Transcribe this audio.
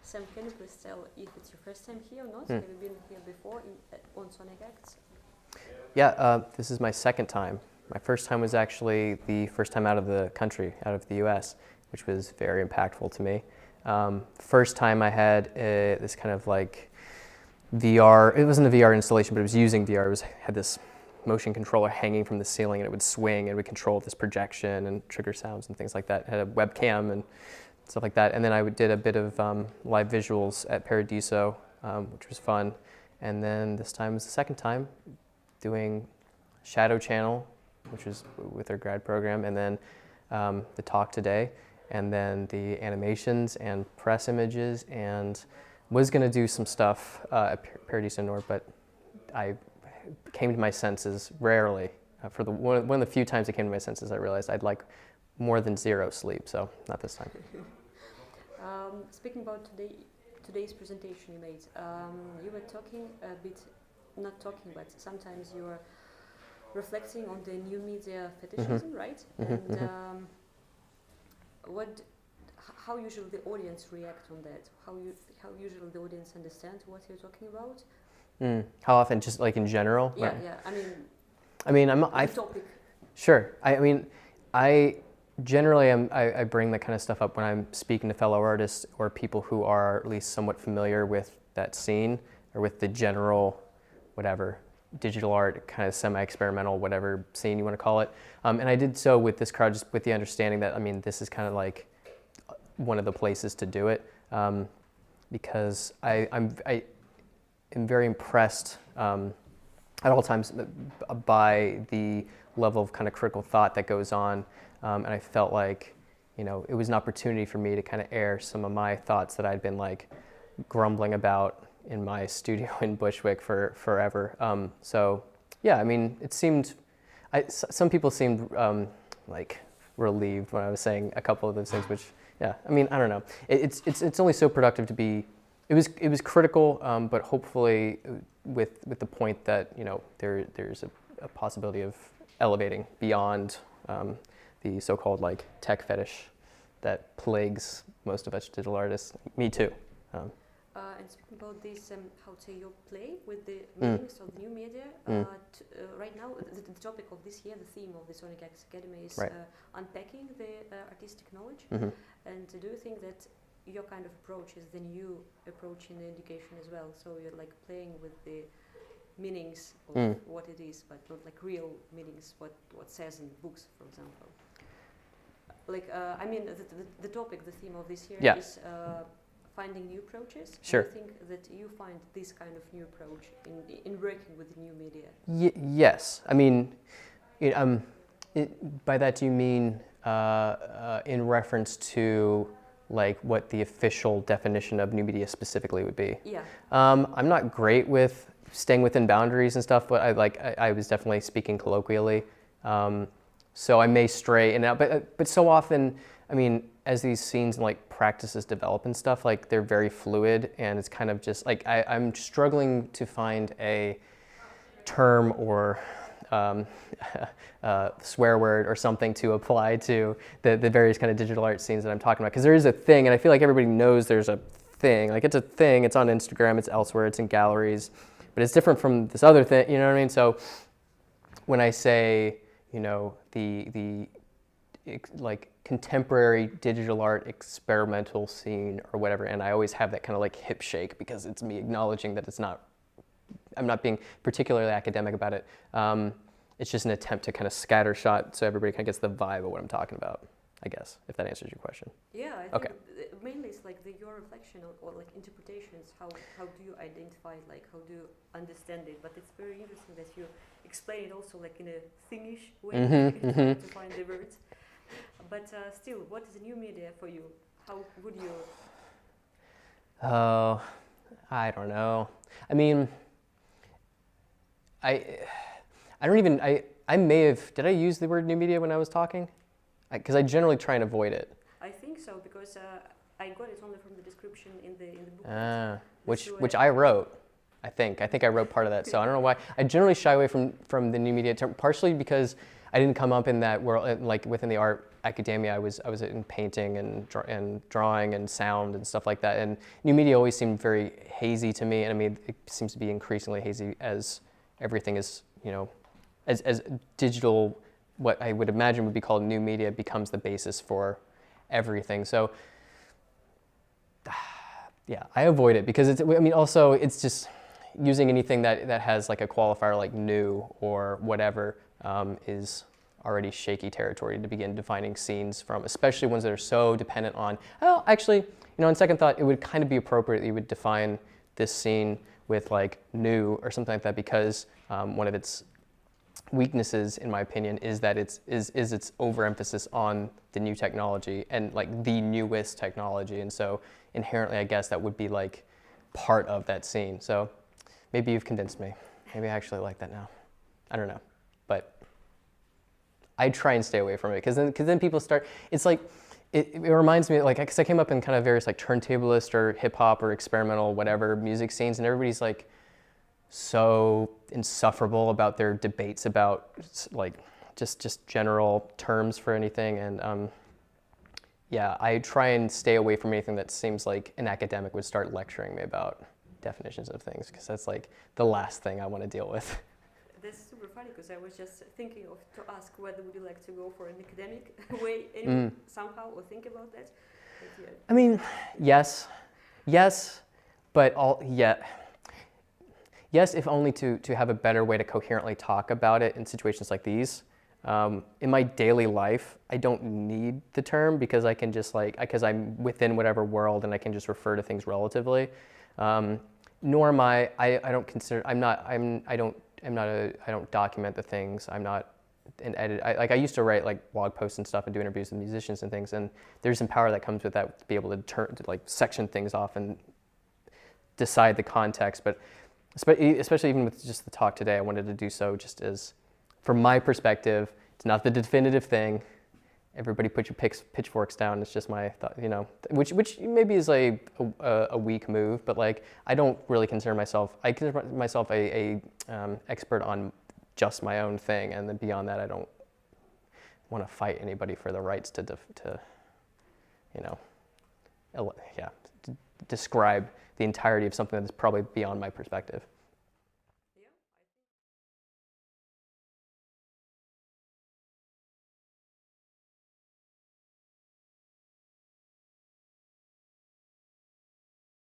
Sam, can you please tell if it's your first time here or not? Have you been here before on Sonic Acts? Yeah, this is my second time. My first time was actually the first time out of the country, out of the US, which was very impactful to me. First time I had this kind of like VR, it wasn't a VR installation, but it was using VR. It had this motion controller hanging from the ceiling and it would swing and it would control this projection and trigger sounds and things like that. It had a webcam and stuff like that. And then I did a bit of live visuals at Paradiso, which was fun. And then this time was the second time doing Shadow Channel, which was with our grad program, and then the talk today, and then the animations and press images, and was going to do some stuff at Paradiso North, but I came to my senses rarely. For one of the few times I came to my senses, I realized I'd like more than 0 sleep, so not this time. Speaking about today's presentation you made, you were talking a bit, not talking, but sometimes you were reflecting on the new media fetishism, right? And how usually the audience react on that? How usually the audience understand what you're talking about? How often, just like in general? Yeah, right? yeah. I mean, the topic. Sure. I generally I bring that kind of stuff up when I'm speaking to fellow artists or people who are at least somewhat familiar with that scene or with the general, whatever, digital art, kind of semi-experimental, whatever scene you want to call it. And I did so with this crowd, just with the understanding that, this is kind of like one of the places to do it, because I am very impressed at all times by the level of kind of critical thought that goes on. And I felt like, it was an opportunity for me to kind of air some of my thoughts that I'd been like grumbling about in my studio in Bushwick for forever. So yeah, it seemed, some people seemed like relieved when I was saying a couple of those things, which, yeah, I don't know. It's only so productive to be, it was critical, but hopefully with the point that, there's a possibility of elevating beyond the so-called like tech fetish that plagues most of us digital artists, me too. And speaking about this, how to your play with the meanings of the new media, right now the topic of this year, the theme of the Sonic Acts Academy is unpacking the artistic knowledge. And do you think that your kind of approach is the new approach in education as well? So you're like playing with the meanings of what it is, but not like real meanings, what says in books, for example. Like, the topic, the theme of this year is finding new approaches. Sure. Do you think that you find this kind of new approach in working with the new media? Yes. By that do you mean in reference to like what the official definition of new media specifically would be? Yeah. I'm not great with staying within boundaries and stuff, but I was definitely speaking colloquially. So I may stray in and out, but so often, as these scenes and like practices develop and stuff, like they're very fluid, and it's kind of just like I'm struggling to find a term or swear word or something to apply to the various kind of digital art scenes that I'm talking about, because there is a thing, and I feel like everybody knows there's a thing. Like it's a thing. It's on Instagram. It's elsewhere. It's in galleries, but it's different from this other thing. You know what I mean? So when I say, the like contemporary digital art experimental scene or whatever, and I always have that kind of like hip shake because it's me acknowledging that I'm not being particularly academic about it. It's just an attempt to kind of scattershot so everybody kind of gets the vibe of what I'm talking about, I guess, if that answers your question. Yeah, I think mainly it's like your reflection or like interpretations. How do you identify it? Like how do you understand it? But it's very interesting that you explain it also like in a thingish way to find the words. But still, what is new media for you? How would you? Oh, I don't know. I may have, did I use the word new media when I was talking? Because I generally try and avoid it. I think so, because I got it only from the description in the book. Which I wrote, I think. I wrote part of that, so I don't know why. I generally shy away from the new media term, partially because I didn't come up in that world, like within the art academia. I was in painting and drawing and sound and stuff like that. And new media always seemed very hazy to me. And I mean, it seems to be increasingly hazy as everything is, you know, as digital, what I would imagine would be called new media, becomes the basis for everything. So yeah, I avoid it because it's, I mean, also it's just using anything that has like a qualifier like new or whatever is already shaky territory to begin defining scenes from, especially ones that are so dependent on, oh, actually, you know, on second thought, it would kind of be appropriate that you would define this scene with like new or something like that, because one of its weaknesses, in my opinion, is that it's its overemphasis on the new technology and like the newest technology. And so inherently, I guess that would be like part of that scene. So maybe you've convinced me. Maybe I actually like that now. I don't know, but I try and stay away from it because then people start. It's like it reminds me, like, because I came up in kind of various like turntablist or hip hop or experimental whatever music scenes, and everybody's like so insufferable about their debates about like just general terms for anything. And yeah, I try and stay away from anything that seems like an academic would start lecturing me about definitions of things, because that's like the last thing I want to deal with. That's super funny, because I was just thinking of to ask whether would you like to go for an academic way anyway, somehow, or think about that. But yeah. I mean, yes, but yes, if only to have a better way to coherently talk about it in situations like these. In my daily life, I don't need the term because I can just because I'm within whatever world and I can just refer to things relatively. Nor am I don't consider, I don't document the things. I'm not an edit. I used to write like blog posts and stuff and do interviews with musicians and things, and there's some power that comes with that to be able to like section things off and decide the context. But especially even with just the talk today, I wanted to do so just as, from my perspective, it's not the definitive thing. Everybody put your pitchforks down. It's just my thought, you know, which maybe is a weak move, but like I don't really consider myself. I consider myself a expert on just my own thing, and then beyond that, I don't want to fight anybody for the rights to you know, describe the entirety of something that's probably beyond my perspective.